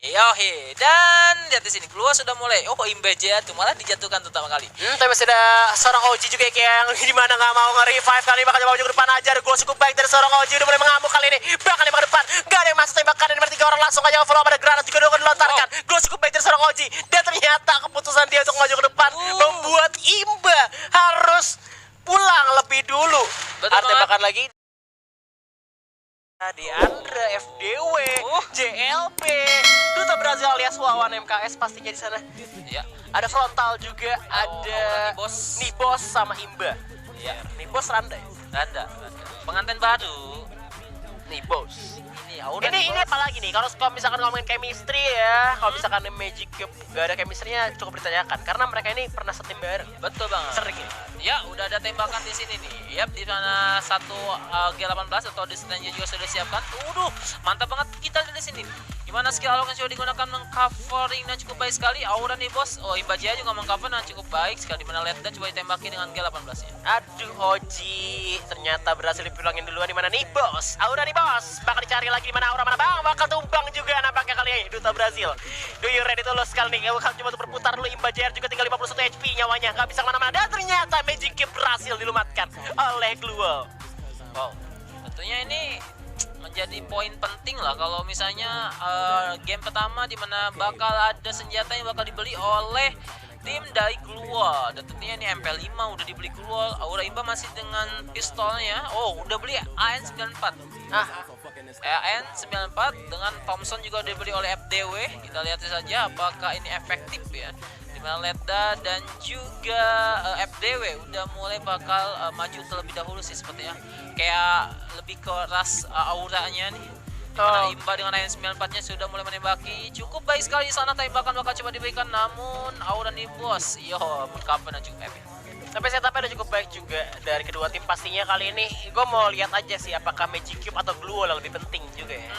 Yohe, dan lihat di sini keluar sudah mulai. Oh, Imbeja tuh malah dijatuhkan pertama kali. Tapi masih ada seorang OG juga yang dimana nggak mau nge-revive kali ini, bakal coba maju ke depan aja. Ada gol cukup baik dari seorang OG, udah mulai mengamuk kali ini. Bakal nembak ke depan, nggak ada yang masuk tembakan dari tiga orang, langsung aja follow ada granat juga udah dilontarkan. Gol cukup baik dari seorang OG, dan ternyata keputusan dia untuk maju ke depan membuat Imba harus pulang lebih dulu. Ada tembakan lagi. Diandra, FDW, JLP, Duta Brazil alias Wawan MKS pastinya di sana. Ya. Ada frontal juga, ada Nibos sama Imba. Ya. Nibos Randa ya? Randa. Pengantin baru. Nibos. Ini Ini apalagi nih, kalau misalkan ngomongin chemistry ya, kalau misalkan Magic Cube gak ada chemistry-nya cukup ditanyakan, karena mereka ini pernah setim bareng. Betul banget. Sering ya? Ya, udah ada tembakan di sini nih. Yap, di mana satu G18 atau distannya juga sudah disiapkan. Mantap banget kita di sini. Gimana skill alokasi sudah digunakan mengcovering dan cukup baik sekali. Aura nih bos. Oh, Imbaja juga mengcover dan cukup baik sekali. Dimana Leda coba ditembaki dengan G18 nya. Aduh, Oji ternyata berhasil dipulangin duluan. Di mana nih bos? Aura nih bos. Bakal dicari lagi mana Aura, mana bang? Bakal tumbang juga nampaknya kali ini Duta Brazil. Do you ready to lose kali nih? Bakal cuma untuk berputar dulu. Imbaja juga tinggal 51 HP nyawanya. Gak bisa kemana-mana. Dan ternyata Magic Cube berhasil dilumatkan oleh Glual. Wow, tentunya ini menjadi poin penting lah kalau misalnya game pertama dimana bakal ada senjata yang bakal dibeli oleh tim dari Glual. Dan tentunya ini MP5 udah dibeli Glual. Aura Imba masih dengan pistolnya. Oh, udah beli AN94. AN94 dengan Thompson juga udah dibeli oleh FDW. Kita lihat saja apakah ini efektif ya. Dimana Leda dan juga FDW udah mulai bakal maju terlebih dahulu sih sepertinya. Kayak lebih keras auranya nih. Dimana Imba dengan AN94 nya sudah mulai menembaki. Cukup baik sekali di sana, tembakan bakal coba diberikan, namun Aura nih bos, mengcover dan cukup epic. Sampai setupnya udah cukup baik juga dari kedua tim pastinya kali ini. Gue mau lihat aja sih apakah Magic Cube atau Glual yang lebih penting juga ya.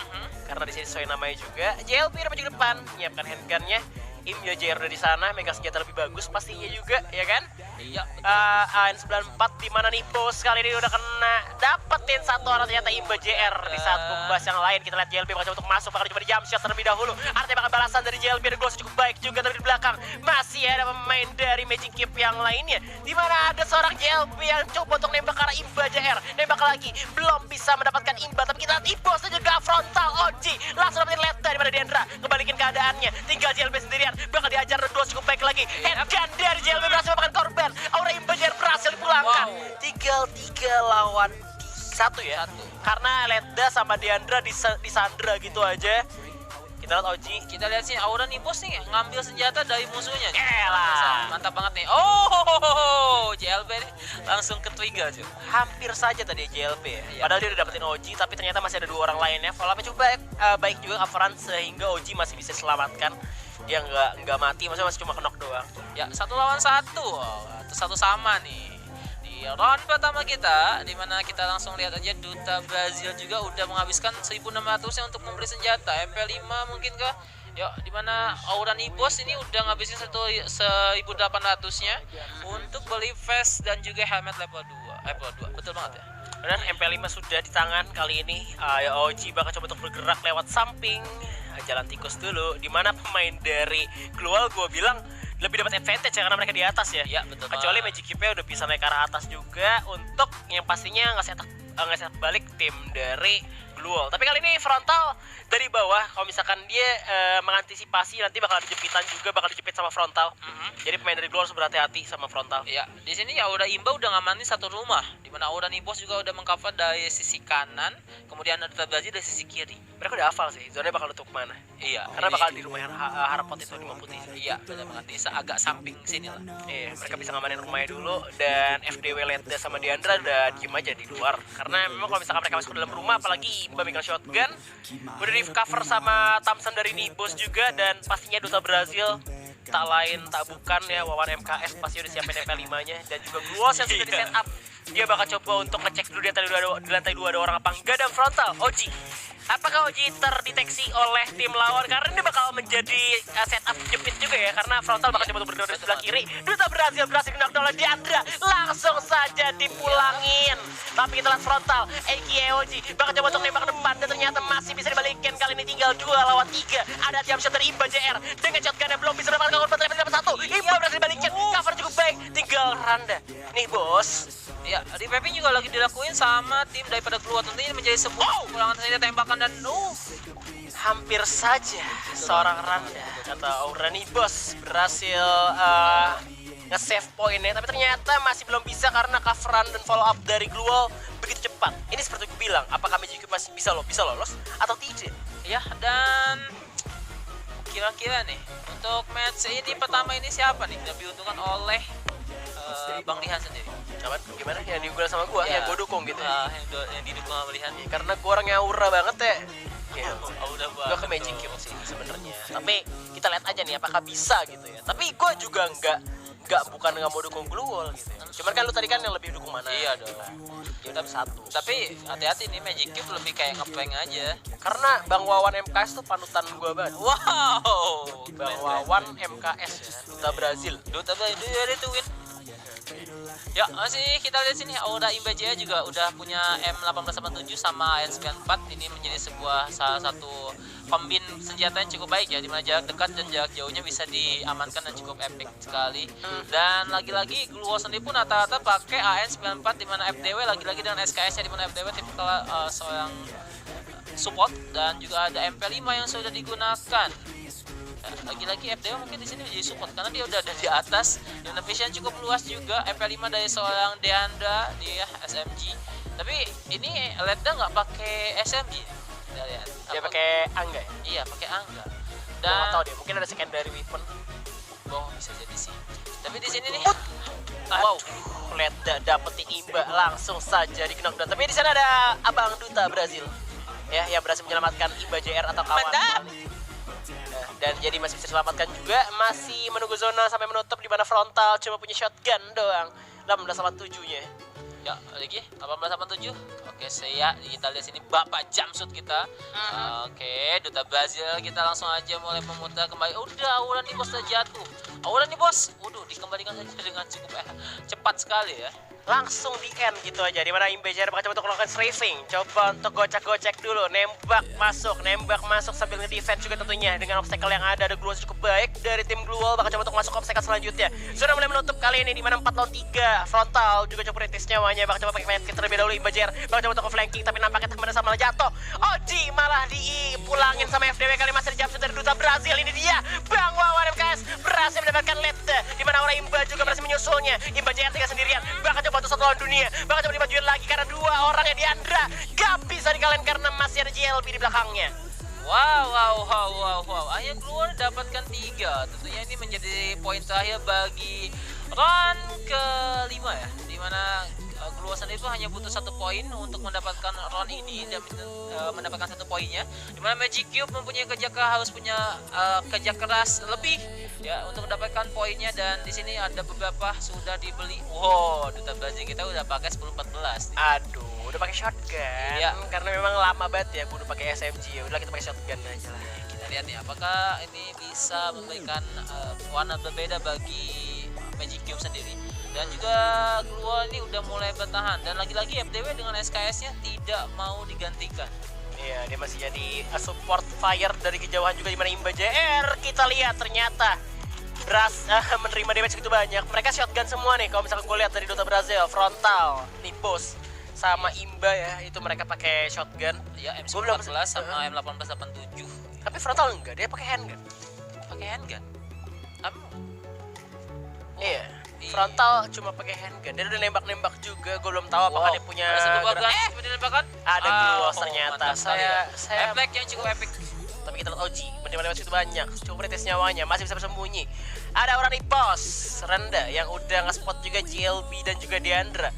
Karena di sini sesuai namanya juga. JLP udah maju ke depan, menyiapkan handgunnya. JR udah di sana, mega senjata lebih bagus pastinya juga, ya kan? Iya. AN94 di mana nih bos kali ini udah kena dapetin satu orang, ternyata Imba JR di saat kumbas yang lain. Kita lihat JLP bakal coba untuk masuk, bakal coba di jump shot terlebih dahulu. Ada tembakan balasan dari JLP, ada gol cukup baik juga dari belakang. Masih ada pemain dari Magic Cube yang lainnya, di mana ada seorang JLP yang coba untuk nembak ke arah Imba JR. Nembak lagi, belum bisa mendapatkan Imba, tapi kita lihat Ibos dan juga frontal OG langsung dapetin Leda di mana Dendra kebalikin keadaannya. Tinggal JLP sendirian, bakal diajar dua cukup baik lagi. Handgun dari JLP berhasil memakan korban. Aura Imba JR berhasil dipulangkan. Tinggal 3 lawan 1 ya. Karena Leda sama Diandra disandra gitu aja. Kita lihat Oji. Kita lihat sih Aura nih bos nih ngambil senjata dari musuhnya. Elah. Mantap banget nih. Oh, JLP nih langsung ke trigger cuy. Hampir saja tadi JLP ya. Padahal dia udah dapetin Oji, tapi ternyata masih ada 2 orang lainnya. Follow-up coba baik juga coveran sehingga Oji masih bisa selamatkan. Dia nggak mati, maksudnya masih cuma knock doang. Ya, 1 lawan 1. Atau 1 sama nih. Di round pertama kita, dimana kita langsung lihat aja Duta Brazil juga udah menghabiskan 1.600 nya untuk membeli senjata MP5 mungkin kah? Ya, dimana Aura Nibos ini udah ngabisin 1.800 nya untuk beli vest dan juga helmet level 2. Betul banget ya. Dan MP5 sudah di tangan kali ini. OG bakal coba untuk bergerak lewat samping, jalan tikus dulu. Dimana pemain dari Glual gue bilang lebih dapat advantage ya, karena mereka di atas ya. Iya, betul. Kecuali Magic Cube udah bisa naik ke arah atas juga untuk yang pastinya nggak set balik tim dari Glual. Tapi kali ini frontal dari bawah. Kalau misalkan dia mengantisipasi nanti bakal ada jepitan juga, bakal dijepit sama frontal. Jadi pemain dari Glual harus berhati-hati sama frontal. Iya, di sini ya udah Imba udah ngamanin satu rumah, dimana Aura Nibos juga udah mengcover dari sisi kanan, kemudian ada Brazil dari sisi kiri. Mereka udah hafal sih, zonanya bakal tutup mana. Iya, karena bakal di rumah Harapot itu di Putih. Iya, benar banget. Di agak samping sini lah. Iya, mereka bisa ngamanin rumahnya dulu. Dan FDW Leda sama Diandra udah diem aja di luar. Karena memang kalau misalkan mereka masuk ke dalam rumah, apalagi Imba megang shotgun, udah di cover sama Thompson dari Nibos juga. Dan pastinya Duta Brazil tak lain tak bukan ya, Wawan MKS pasti udah siapin MP5 nya. Dan juga Gluos yang sudah di setup. Dia bakal coba untuk ngecek dulu di lantai 2 ada orang apa enggak. Dan frontal Oji, apakah Oji terdeteksi oleh tim lawan? Karena dia bakal jadi setup jepit juga ya, karena frontal bakal coba berdiri di sebelah kiri. Duta Brazil berhasil kena oleh Diandra, langsung saja dipulangin. Tapi kita lihat frontal, AKOG bakal coba untuk tembak ke depan dan ternyata masih bisa dibalikin. Kali ini tinggal 2 lawan 3. Ada jump shot dari Imba JR dengan shotgun yang belum bisa mendapatkan korban, tapi dapat 1. Imba berhasil dibalikin, cover cukup baik, tinggal Randa. Nih bos. Ya, revamping juga lagi dilakuin sama tim daripada keluar. Tentunya ini menjadi sebuah pulangan saja tembakan dan Hampir saja seorang Randa atau Aurani Bos berhasil nge-save poinnya, tapi ternyata masih belum bisa karena coveran dan follow up dari Gluol begitu cepat. Ini seperti gue bilang, apakah Magic Cube masih bisa lolos atau tidak? ya, dan kira-kira nih untuk match ini pertama ini siapa nih yang diuntungkan oleh Bang Lihan sendiri? Coba gimana yang diunggul sama gua, yang gua dukung gitu ya? Yang didukung sama Lihan. Ya, karena gua orangnya aura banget ya. Ya, Udah gua ke Magic Cube sih sebenarnya. Tapi kita lihat aja nih apakah bisa gitu ya. Tapi gua juga bukan nggak mau dukung Gluol gitu ya. Cuman kan lu tadi kan yang lebih dukung mana? Iya dong. Ya udah satu. Tapi hati-hati nih, Magic Cube lebih kayak ngeprank aja. Karena Bang Wawan MKS tuh panutan gua banget. Wow. Bang Wawan MKS ya, Duta Brazil. Duta Brazil dia itu win. Ya, masih kita lihat sini Aura Imba Jaya juga udah punya M1887 sama AN94. Ini menjadi salah satu kombin senjata yang cukup baik ya, dimana jarak dekat dan jarak jauhnya bisa diamankan dan cukup epic sekali. Dan lagi-lagi Gluol sendiri pun rata-rata pakai AN94, dimana FDW lagi-lagi dengan SKS nya, dimana FDW tipikal seorang support, dan juga ada MP5 yang sudah digunakan. Lagi-lagi FDW mungkin di sini menjadi support karena dia udah ada di atas dan vision cukup luas juga. MP5 dari seorang Deandra, dia SMG. Tapi ini Ledda nggak pakai SMG. Kita lihat. Dia pakai Angga ya? Iya, pakai Angga. Dan Dan tahu deh, mungkin ada secondary weapon. bisa jadi sih. Tapi di sini nih, Wow, Ledda dapetin Imba langsung saja di knockdown. Tapi di sana ada Abang Duta Brazil. Ya, yang berhasil menyelamatkan Imba JR atau kawan. mantap. Dan jadi masih bisa diselamatkan juga, masih menunggu zona sampai menutup, di mana frontal cuma punya shotgun doang. 1887-nya. Ya, lagi 1887. Oke, kita lihat sini Bapak Jamsud kita. Oke, Duta Brazil kita langsung aja mulai memutar kembali. Udah, Aura nih bos udah jatuh. Aura nih bos, waduh, dikembalikan saja dengan cukup cepat sekali ya. Langsung di end gitu aja, dimana Imba JR bakal coba untuk melakukan strafing, coba untuk gocek-gocek dulu, nembak masuk sambil nge-defense juga tentunya dengan obstacle yang ada Gluol cukup baik dari tim Gluol, bakal coba untuk masuk ke obstacle selanjutnya. Sudah mulai menutup kali ini, dimana 4 lawan 3 frontal juga coba kritis nyawanya, bakal coba pakai medkit terlebih dahulu. Imba JR bakal coba untuk flanking, tapi nampaknya teman sama malah jatuh. Oji malah dipulangin sama FDW, kali masih dijawab dari Duta Brazil. Ini dia Bang Wawan MKS berhasil mendapatkan lead, dimana Aura Imba juga berhasil menyusulnya. Imba JR tinggal sendirian, bakal coba untuk 1 lawan dunia, bakal coba dimajuin lagi karena 2 orang yang Diandra gak bisa dikalahin karena masih ada JLB di belakangnya. Wow. Akhirnya Gluol dapatkan 3. Tentunya ini menjadi poin terakhir bagi round kelima ya, dimana Gluol sendiri itu hanya butuh 1 poin untuk mendapatkan round ini dan mendapatkan 1 poinnya, dimana Magic Cube mempunyai harus punya kerja keras lebih ya untuk mendapatkan poinnya. Dan di sini ada beberapa sudah dibeli. Wow, Duta Brazil kita udah pakai 10-14 nih. Aduh, udah pakai shotgun. Iya. Karena memang lama banget ya, udah pakai SMG. Ya udah kita pakai shotgun aja lah. Kita lihat nih apakah ini bisa memberikan warna berbeda bagi Magic Cube sendiri. Dan juga Gluol ini udah mulai bertahan, dan lagi-lagi FDW dengan SKS-nya tidak mau digantikan. Iya, dia masih jadi support fire dari kejauhan juga, dimana Imba JR kita lihat ternyata menerima damage begitu banyak. Mereka shotgun semua nih, kalau misalkan gue lihat dari Duta Brazil, frontal, Nipos, sama Imba ya, itu mereka pakai shotgun. Ya, M14 sama M1887. Tapi frontal enggak, dia pakai handgun. Pakai handgun. Iya. Frontal cuma pakai handgun. Dia udah nembak-nembak juga. Gue belum tahu apakah dia punya. Ada satu bagan seperti dinembakan. Ada Gluol ternyata. Saya Epic yang cukup epic. Tapi kita lihat Oji menerima itu banyak. Coba kritis nyawanya, masih bisa bersembunyi. Ada orang di pos Randa yang udah nge-spot juga JLB dan juga Diandra.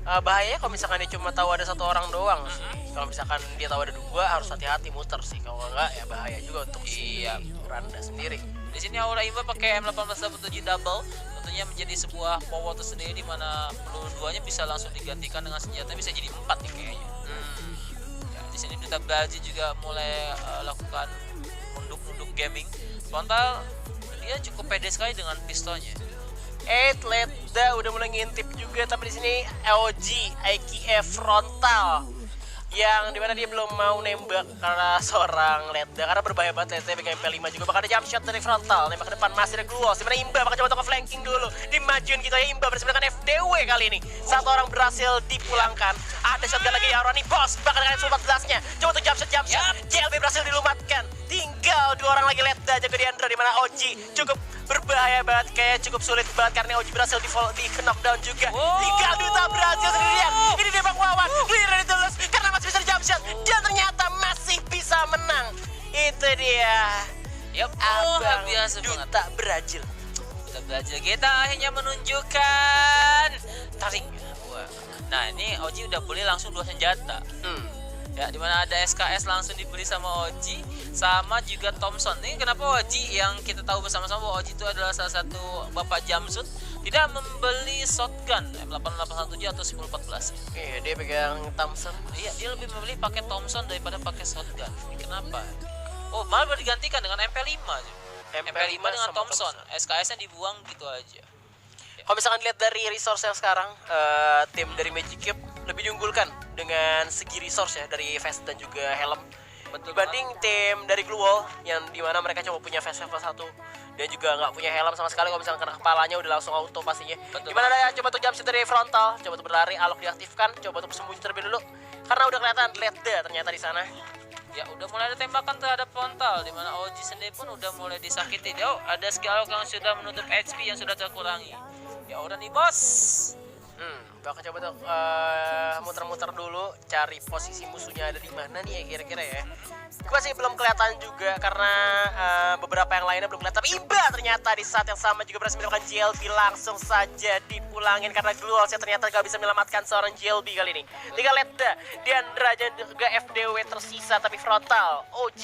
Bahayanya kalau misalkan dia cuma tahu ada 1 orang doang sih. Kalau misalkan dia tahu ada 2, harus hati-hati muter sih. Kalau enggak ya bahaya juga untuk si Randa sendiri. Di sini Aura Imba pakai M1887 double, tentunya menjadi sebuah power tersendiri, di mana peluru 2-nya bisa langsung digantikan dengan senjata, bisa jadi 4 nih kayaknya. Ya, di sini Duta Brazil juga mulai lakukan munduk-munduk Gaming. Frontal dia cukup pede sekali dengan pistolnya. Ledda udah mulai ngintip juga, tapi di sini OG IKF Frontal yang dimana dia belum mau nembak karena seorang Ledda, karena berbahaya banget Ledda pegang MP5 juga. Bakal ada jump shot dari Frontal, nembak ke depan masih ada Gluos, dimana Imba bakal coba untuk flanking dulu, dimajuin gitu ya. Imba bersama dengan FDW kali ini, satu orang berhasil dipulangkan. Ada shotgun lagi ya, Ronnie Boss bakal dengan 14-nya, coba untuk jump shot. JLB berhasil dilumatkan, tinggal 2 orang lagi Ledda jaga Diandra, dimana OG cukup berbahaya banget, kayak cukup sulit banget karena OG berhasil di knockdown juga. Tinggal Duta berhasil sendirian, ini dia Bang Wawan, clear ditulus karena masih bisa di jump shot dan ternyata masih bisa menang. Itu dia. Yap, Abang biasa Duta Brazil. Duta Brazil kita akhirnya menunjukkan tarik. Nah ini OG udah beli langsung 2 senjata. Ya, dimana ada SKS langsung dibeli sama OG, sama juga Thompson. Ini kenapa OG yang kita tahu bersama-sama bahwa OG itu adalah salah satu bapak Jamsud tidak membeli shotgun M887 atau 1014. Iya, dia pegang Thompson. Iya, dia lebih memilih pakai Thompson daripada pakai shotgun. Ini kenapa? Oh, malah digantikan dengan MP5. MP5 dengan Thompson. SKS-nya dibuang gitu aja. Kalau misalkan dilihat dari resource yang sekarang, tim dari Magic Cube lebih diunggulkan dengan segi resource ya, dari vest dan juga helm. Betul dibanding tim dari Glue Wall yang dimana mereka cuma punya vest level 1 dan juga nggak punya helm sama sekali. Kalau misalkan kena kepalanya udah langsung auto pastinya. Betul. Dimana ada coba tuh jump shot dari Frontal, coba tuh berlari, alok diaktifkan, coba tuh bersembunyi terlebih dulu karena udah kelihatan Ledda ternyata di sana. Ya udah mulai ada tembakan terhadap Frontal, dimana OG sendiri pun udah mulai disakiti. Oh, ada skill yang sudah menutup HP yang sudah terkurangi. Ya udah nih bos. Bakal coba tuh muter-muter dulu cari posisi musuhnya ada di mana nih ya kira-kira ya. Masih belum kelihatan juga karena beberapa yang lainnya belum kelihatan. Tapi Imba ternyata di saat yang sama juga berhasil mendapatkan JLB, langsung saja dipulangin karena Gluosnya ternyata gak bisa menyelamatkan seorang JLB kali ini. Tinggal Ledda, Diandra dan juga FDW tersisa, tapi Frontal, OG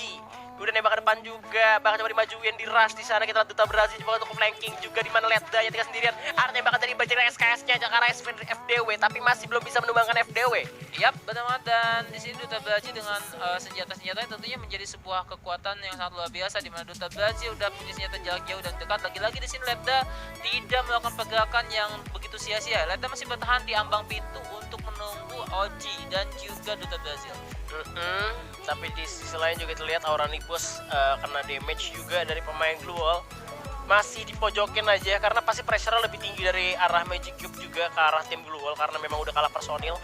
udah nembak ke depan juga, bakal coba dimajuin di rush di sana. Kita lihat Duta Brazil coba untuk flanking juga, di mana Ledda yang tinggal sendirian. Ada tembakan dari bagian SKS-nya karena FDW, tapi masih belum bisa menumbangkan FDW. Yap, benar banget. Dan di sini Duta Brazil dengan senjata-senjatanya tentunya menjadi sebuah kekuatan yang sangat luar biasa, di mana Duta Brazil udah punya senjata jarak jauh dan dekat. Lagi-lagi di sini Ledda tidak melakukan pergerakan yang begitu sia-sia. Ledda masih bertahan di ambang pintu untuk menunggu OG dan juga Duta Brazil. Tapi di sisi lain juga terlihat Aura Nibos kena damage juga dari pemain Glue Wall. Masih dipojokin aja karena pasti pressure lebih tinggi dari arah Magic Cube juga ke arah tim Glue Wall karena memang udah kalah personil.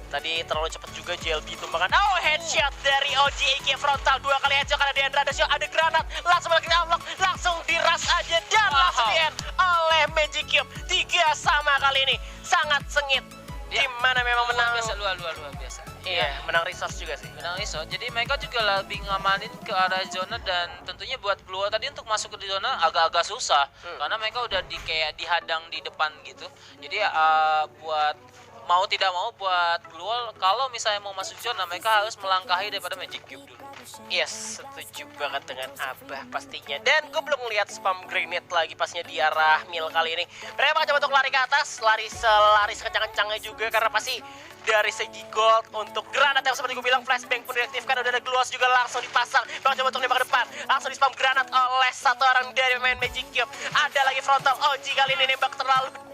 Tadi terlalu cepat juga JLB tumbangkan. Oh, headshot dari OG IKF Frontal, 2 kali headshot karena Diandra ada shot, ada granat, langsung balik ke unlock, langsung diras aja dan langsung di end oleh Magic Cube. 3 sama kali ini, sangat sengit. Ya, Dimana memang menang biasa, luar biasa. Iya, menang resource juga sih. Menang resource. Jadi mereka juga lebih ngamanin ke arah zona, dan tentunya buat Glue Wall tadi untuk masuk ke zona agak-agak susah karena mereka udah kayak dihadang di depan gitu. Jadi buat mau tidak mau buat Glue Wall kalau misalnya mau masuk zona mereka harus melangkahi daripada Magic Cube dulu. Yes, setuju banget dengan Abah pastinya. Dan gue belum lihat spam grenade lagi pasnya di arah mil kali ini. Mereka bakal coba untuk lari ke atas, lari sekencang-kencangnya juga karena pasti dari segi gold untuk granat yang seperti gue bilang flashbang pun diaktifkan. Udah ada Gluos juga langsung dipasang. Bakal coba untuk nembak ke depan, langsung di spam granat oleh satu orang dari pemain Magic Cube. Ada lagi Frontal, OG kali ini nembak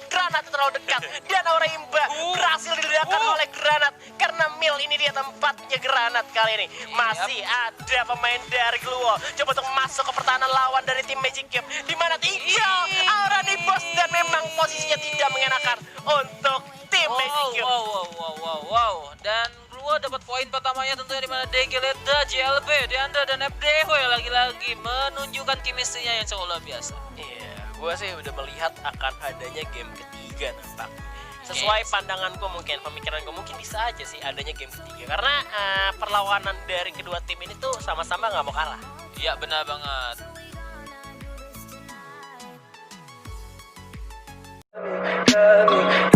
granat terlalu dekat dan Aura Imba berhasil diledakkan oleh granat karena mil ini dia tempatnya granat kali ini. Masih ada pemain dari Glue Wall coba untuk masuk ke pertahanan lawan dari tim Magic Cube, di mana tinggal Aura Nibos dan memang posisinya tidak mengenakan untuk tim Magic Cube. Wow. Dan Glue Wall dapat poin pertamanya tentunya, di mana DG Ledda, JLB, Diandra dan FDW lagi-lagi menunjukkan chemistry-nya yang sangat luar biasa. Iya, gue sih udah melihat akan adanya game ketiga nampak. Sesuai pandanganku mungkin, pemikiranku mungkin bisa aja sih adanya game ketiga. Karena perlawanan dari kedua tim ini tuh sama-sama nggak mau kalah. Iya, benar banget.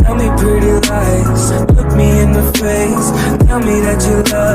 Tell me pretty lies, look me in the face, tell me that you love